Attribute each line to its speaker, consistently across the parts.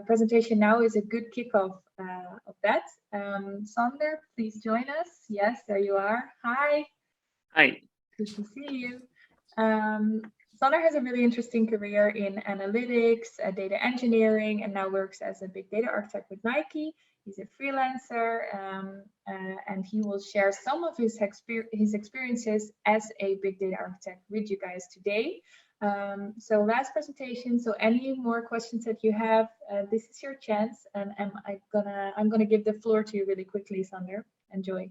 Speaker 1: presentation now is a good kickoff of that. Sander, please join us. Yes, there you are. Hi.
Speaker 2: Hi.
Speaker 1: Good to see you. Sander has a really interesting career in analytics, data engineering, and now works as a big data architect with Nike. He's a freelancer, and he will share some of his experiences as a big data architect with you guys today. So last presentation. So any more questions that you have, this is your chance, and I'm gonna give the floor to you really quickly, Sander. Enjoy.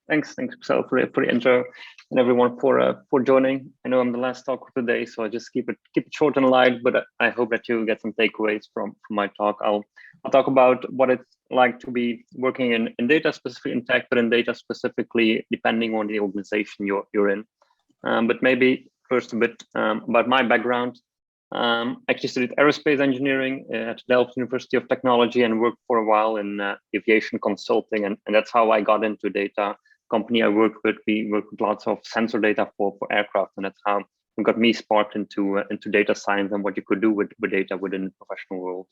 Speaker 2: Thanks, Marcel, for the intro, and everyone for joining. I know I'm the last talk of the day, so I just keep it short and light. But I hope that you get some takeaways from my talk. I'll talk about what it's like to be working in data, specifically in tech, but in data specifically, depending on the organization you're in. But maybe first a bit about my background. I actually studied aerospace engineering at Delft University of Technology and worked for a while in aviation consulting, and that's how I got into data. Company I worked with, we worked with lots of sensor data for aircraft, and that's how it got me sparked into data science and what you could do with data within the professional world.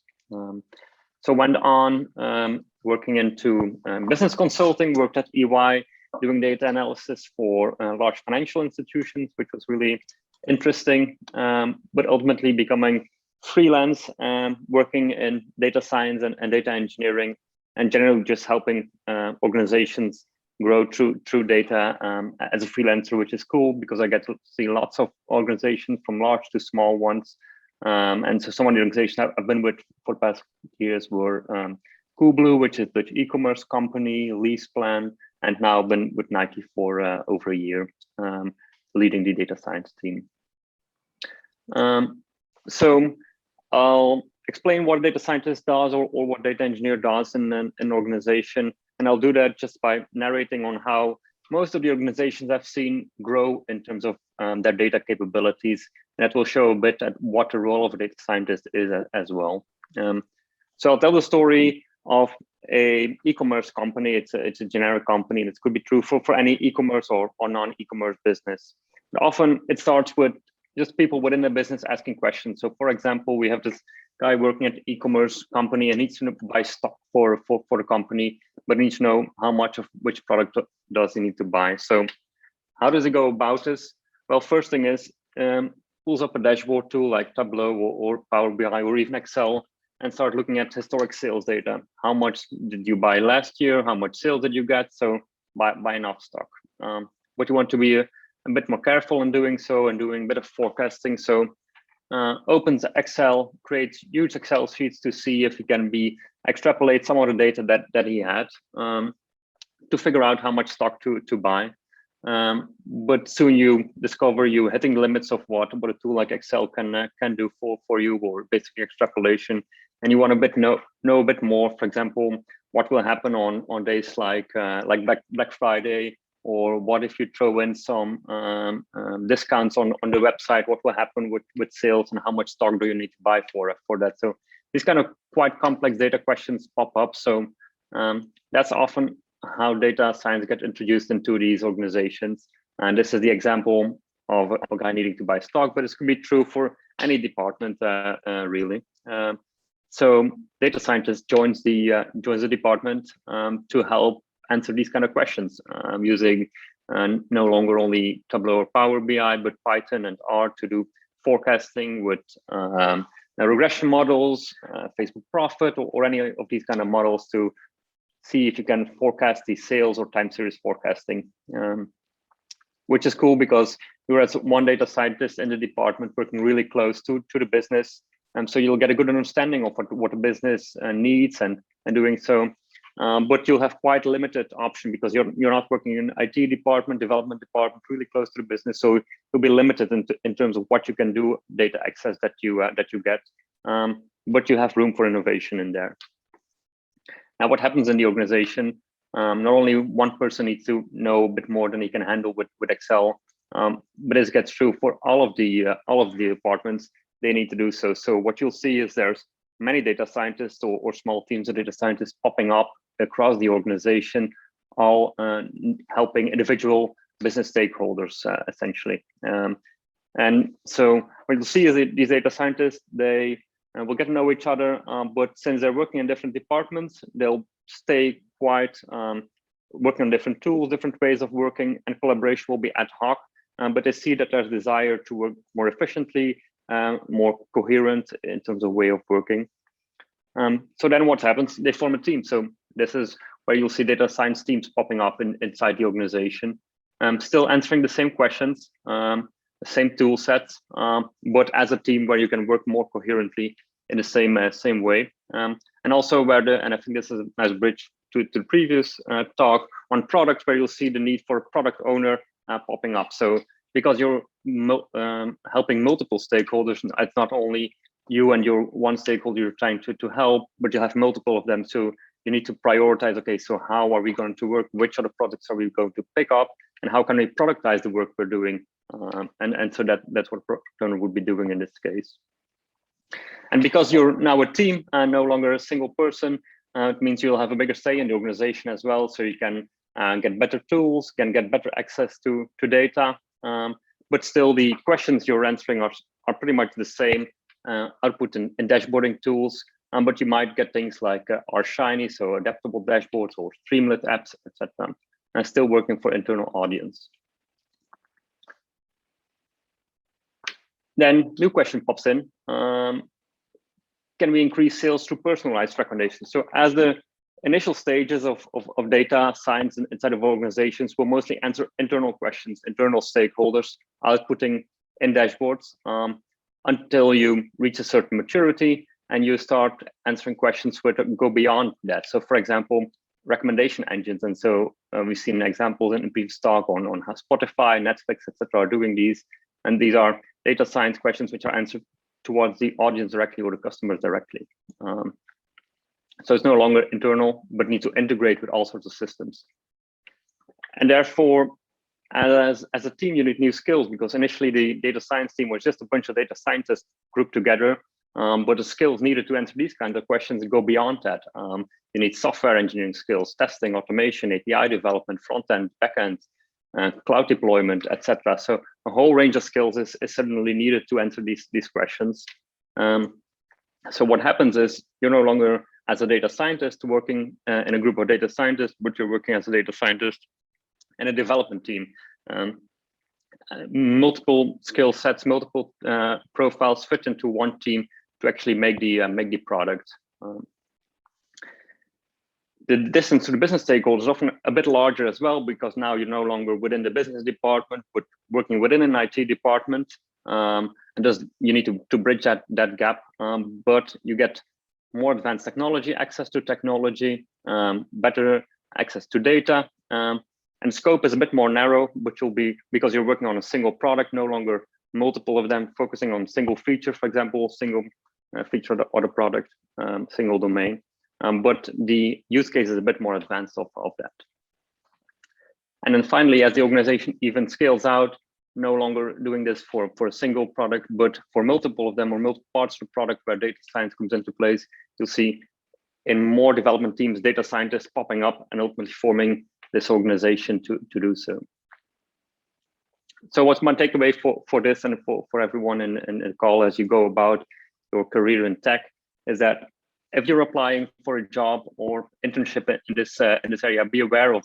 Speaker 2: So went on working into business consulting, worked at EY, doing data analysis for large financial institutions, which was really interesting, but ultimately becoming freelance, working in data science and data engineering, and generally just helping organizations grow through data as a freelancer, which is cool because I get to see lots of organizations from large to small ones. And so some of the organizations I've been with for the past years were Coolblue, which is the e-commerce company, LeasePlan, and now been with Nike for over a year, leading the data science team. So I'll explain what a data scientist does or what data engineer does in an organization. And I'll do that just by narrating on how most of the organizations I've seen grow in terms of their data capabilities. And that will show a bit at what the role of a data scientist is as well. So I'll tell the story of a e-commerce company. It's a generic company, and it could be true for any e-commerce or non-e-commerce business. But often it starts with just people within the business asking questions. So for example, we have this guy working at an e-commerce company and needs to buy stock for the company, but needs to know how much of which product does he need to buy. So how does he go about this? Well, first thing is pulls up a dashboard tool like Tableau or Power BI or even Excel and start looking at historic sales data. How much did you buy last year? How much sales did you get? So buy enough stock. But you want to be a bit more careful in doing so and doing a bit of forecasting. So opens Excel, creates huge Excel sheets to see if he can extrapolate some of the data that he had to figure out how much stock to buy. But soon you discover you're hitting the limits of what a tool like Excel can do for you, or basically extrapolation. And you want to know a bit more. For example, what will happen on days like Black Friday, or what if you throw in some discounts on the website? What will happen with sales, and how much stock do you need to buy for that? So these kind of quite complex data questions pop up. So that's often how data science gets introduced into these organizations. And this is the example of a guy needing to buy stock, but this could be true for any department, really. So data scientist joins the department to help answer these kind of questions using no longer only Tableau or Power BI, but Python and R to do forecasting with regression models, Facebook Profit, or any of these kind of models to see if you can forecast the sales or time series forecasting, which is cool because you're as one data scientist in the department working really close to the business. So you'll get a good understanding of what the business needs and doing so. But you'll have quite a limited option because you're not working in IT department, development department, really close to the business. So you'll be limited in terms of what you can do, data access that you get. But you have room for innovation in there. Now, what happens in the organization? Not only one person needs to know a bit more than he can handle with Excel, but this gets true for all of the departments. They need to do so. So what you'll see is there's many data scientists or small teams of data scientists popping up across the organization, all helping individual business stakeholders, essentially. And so what you'll see is that these data scientists, they will get to know each other, but since they're working in different departments, they'll stay quite working on different tools, different ways of working, and collaboration will be ad hoc. But they see that there's desire to work more efficiently, more coherent in terms of way of working. So then what happens? They form a team. So this is where you'll see data science teams popping up inside the organization, still answering the same questions, the same tool sets, but as a team where you can work more coherently in the same way. And also and I think this is a nice bridge to the previous talk on products, where you'll see the need for a product owner popping up. So because you're helping multiple stakeholders, it's not only you and your one stakeholder you're trying to help, but you have multiple of them. So you need to prioritize, okay, so how are we going to work? Which other products are we going to pick up? And how can we productize the work we're doing? And so that's what product owner would be doing in this case. And because you're now a team and no longer a single person, it means you'll have a bigger say in the organization as well. So you can get better tools, can get better access to data, but still the questions you're answering are pretty much the same, output in dashboarding tools, but you might get things like R Shiny, so adaptable dashboards or Streamlit apps, etc. And still working for internal audience. Then new question pops in. Can we increase sales through personalized recommendations? So as the initial stages of data science inside of organizations will mostly answer internal questions, internal stakeholders, outputting in dashboards, until you reach a certain maturity and you start answering questions which go beyond that. So for example, recommendation engines. And so we've seen examples in previous talk on how Spotify, Netflix, etc. are doing these. And these are data science questions which are answered towards the audience directly or the customers directly. So it's no longer internal, but need to integrate with all sorts of systems. And therefore, as a team, you need new skills, because initially the data science team was just a bunch of data scientists grouped together, but the skills needed to answer these kinds of questions go beyond that. You need software engineering skills, testing, automation, API development, front-end, back-end, cloud deployment, etc. So a whole range of skills is suddenly needed to answer these questions. So what happens is you're no longer as a data scientist working in a group of data scientists, but you're working as a data scientist in a development team. Multiple skill sets, multiple profiles fit into one team to actually make the product. The distance to the business stakeholders is often a bit larger as well, because now you're no longer within the business department, but working within an IT department. And you need to bridge that gap, but you get more advanced technology, access to technology, better access to data, and scope is a bit more narrow, but you'll be, because you're working on a single product, no longer multiple of them, focusing on single feature, for example, single feature or the product, single domain. But the use case is a bit more advanced of that. And then finally, as the organization even scales out, no longer doing this for a single product, but for multiple of them or multiple parts of the product where data science comes into place, you'll see in more development teams, data scientists popping up and ultimately forming this organization to do so. So what's my takeaway for this and for everyone in the call as you go about your career in tech is that if you're applying for a job or internship in this area, be aware of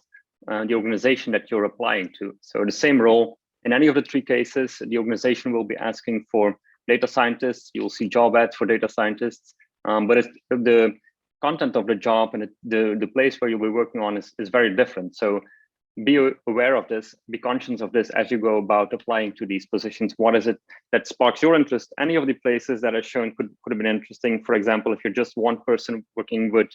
Speaker 2: the organization that you're applying to. So the same role in any of the three cases, the organization will be asking for data scientists. You'll see job ads for data scientists, but it's the content of the job and the place where you'll be working on is very different. So be aware of this, be conscious of this as you go about applying to these positions. What is it that sparks your interest? Any of the places that are shown could have been interesting. For example, if you're just one person working with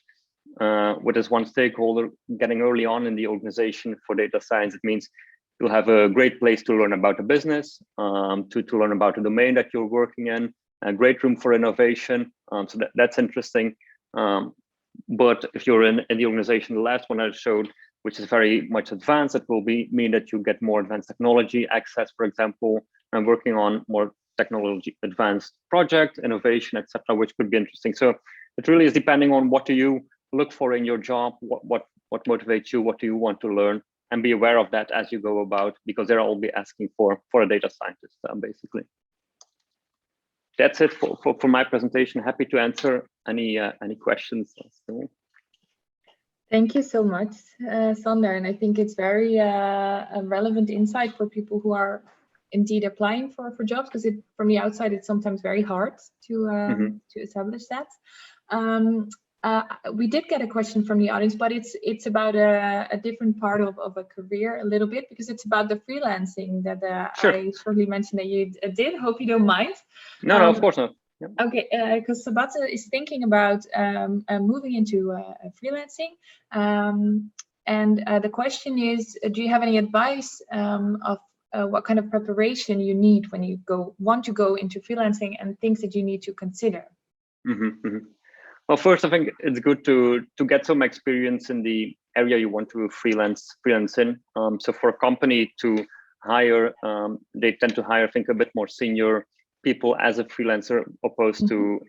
Speaker 2: this one stakeholder, getting early on in the organization for data science, it means you'll have a great place to learn about the business, to learn about the domain that you're working in, a great room for innovation. So that's interesting. But if you're in the organization, the last one I showed, which is very much advanced, it will mean that you get more advanced technology access, for example, and working on more technology advanced project, innovation, etc., which could be interesting. So it really is depending on what do you look for in your job, what motivates you, what do you want to learn, and be aware of that as you go about, because they'll all be asking for a data scientist, basically. that's it for my presentation. Happy to answer any questions.
Speaker 1: Thank you so much, Sander. And I think it's very a relevant insight for people who are indeed applying for jobs, because from the outside, it's sometimes very hard to establish that. We did get a question from the audience, but it's about a different part of a career a little bit, because it's about the freelancing that
Speaker 2: Sure.
Speaker 1: I shortly mentioned that you did. Hope you don't mind.
Speaker 2: No, of course not. Yep.
Speaker 1: Okay, because Sabata is thinking about moving into freelancing. And the question is, do you have any advice of what kind of preparation you need when you want to go into freelancing, and things that you need to consider?
Speaker 2: Well, first, I think it's good to get some experience in the area you want to freelance in. So for a company to hire, they tend to hire, I think, a bit more senior people as a freelancer opposed to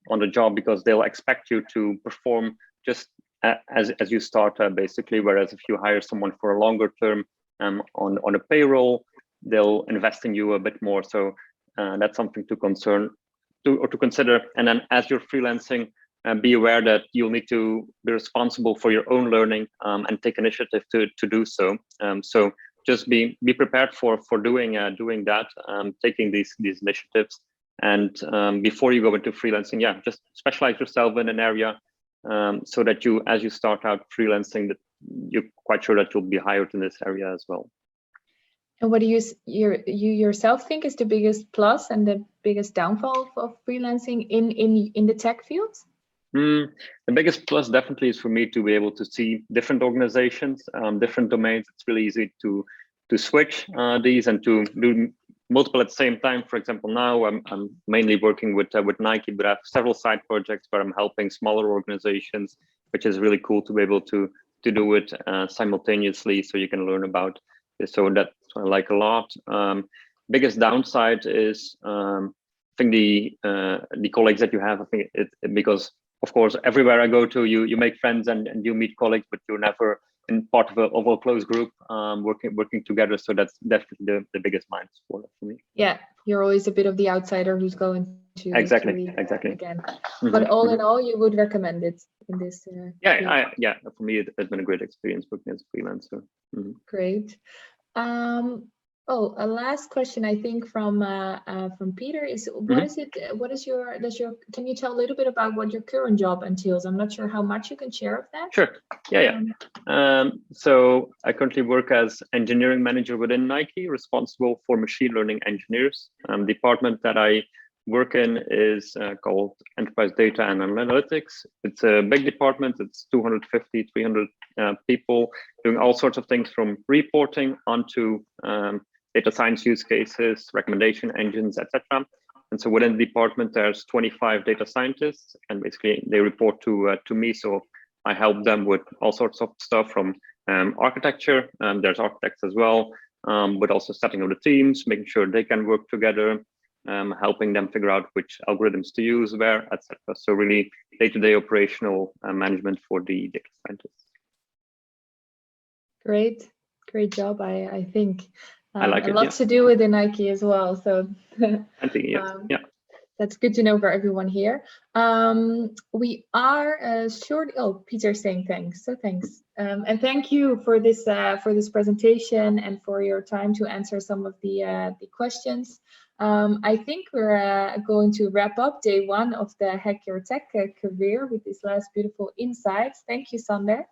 Speaker 2: on the job, because they'll expect you to perform just as you start basically. Whereas if you hire someone for a longer term on a payroll, they'll invest in you a bit more. So that's something to consider. And then as you're freelancing, be aware that you'll need to be responsible for your own learning and take initiative to do so. So just be prepared for doing that, taking these initiatives. And before you go into freelancing, just specialize yourself in an area so that as you start out freelancing, that you're quite sure that you'll be hired in this area as well.
Speaker 1: And what do you yourself think is the biggest plus and the biggest downfall of freelancing in the tech field?
Speaker 2: The biggest plus definitely is for me to be able to see different organizations, different domains. It's really easy to switch these and to do multiple at the same time. For example, now I'm mainly working with Nike, but I have several side projects where I'm helping smaller organizations, which is really cool to be able to do it simultaneously, so you can learn about this. So that's what I like a lot. Biggest downside is I think the colleagues that you have. I think because of course everywhere I go to, you make friends and you meet colleagues, but you're never in part of a close group working together. So that's definitely the biggest minus for me.
Speaker 1: Yeah, you're always a bit of the outsider who's going to
Speaker 2: exactly
Speaker 1: again. But all in all, you would recommend it in this?
Speaker 2: Yeah, for me it's been a great experience working as a freelancer.
Speaker 1: Great. A last question, I think, from Peter is, what is it? Can you tell a little bit about what your current job entails? I'm not sure how much you can share of that.
Speaker 2: Sure. Yeah. So I currently work as engineering manager within Nike, responsible for machine learning engineers. Department that I work in is called Enterprise Data and Analytics. It's a big department. It's 250, 300 people doing all sorts of things, from reporting onto data science use cases, recommendation engines, etc. And so within the department, there's 25 data scientists, and basically they report to me. So I help them with all sorts of stuff, from architecture. There's architects as well, but also setting up the teams, making sure they can work together, helping them figure out which algorithms to use where, etc. So really day-to-day operational management for the data scientists.
Speaker 1: Great job, I think.
Speaker 2: I like
Speaker 1: it. Lots to do within Nike as well. So
Speaker 2: I think, yeah.
Speaker 1: That's good to know for everyone here. We are short. Oh, Peter's saying thanks. So thanks, and thank you for this presentation and for your time to answer some of the questions. I think we're going to wrap up day one of the Hack Your Tech career with these last beautiful insights. Thank you, Sander.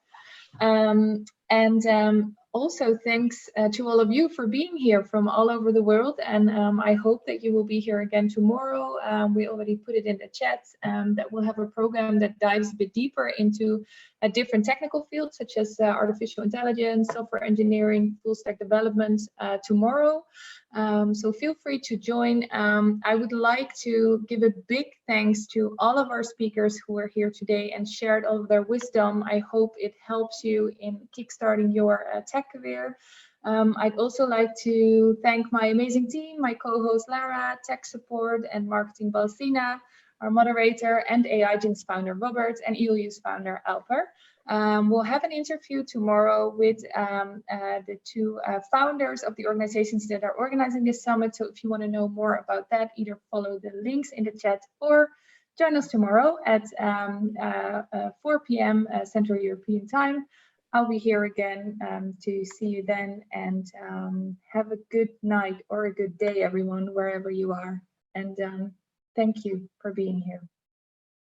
Speaker 1: Also thanks to all of you for being here from all over the world, and I hope that you will be here again tomorrow. We already put it in the chat that we'll have a program that dives a bit deeper into different technical fields, such as artificial intelligence, software engineering, full stack development tomorrow. So feel free to join. I would like to give a big thanks to all of our speakers who are here today and shared all of their wisdom. I hope it helps you in kickstarting your tech career. I'd also like to thank my amazing team, my co-host Lara, tech support and marketing Balsina, our moderator, and AIgents founder Robert, and EU's founder Alper. We'll have an interview tomorrow with the two founders of the organizations that are organizing this summit. So if you want to know more about that, either follow the links in the chat or join us tomorrow at 4 p.m. Central European Time. I'll be here again to see you then, and have a good night or a good day, everyone, wherever you are. And thank you for being here.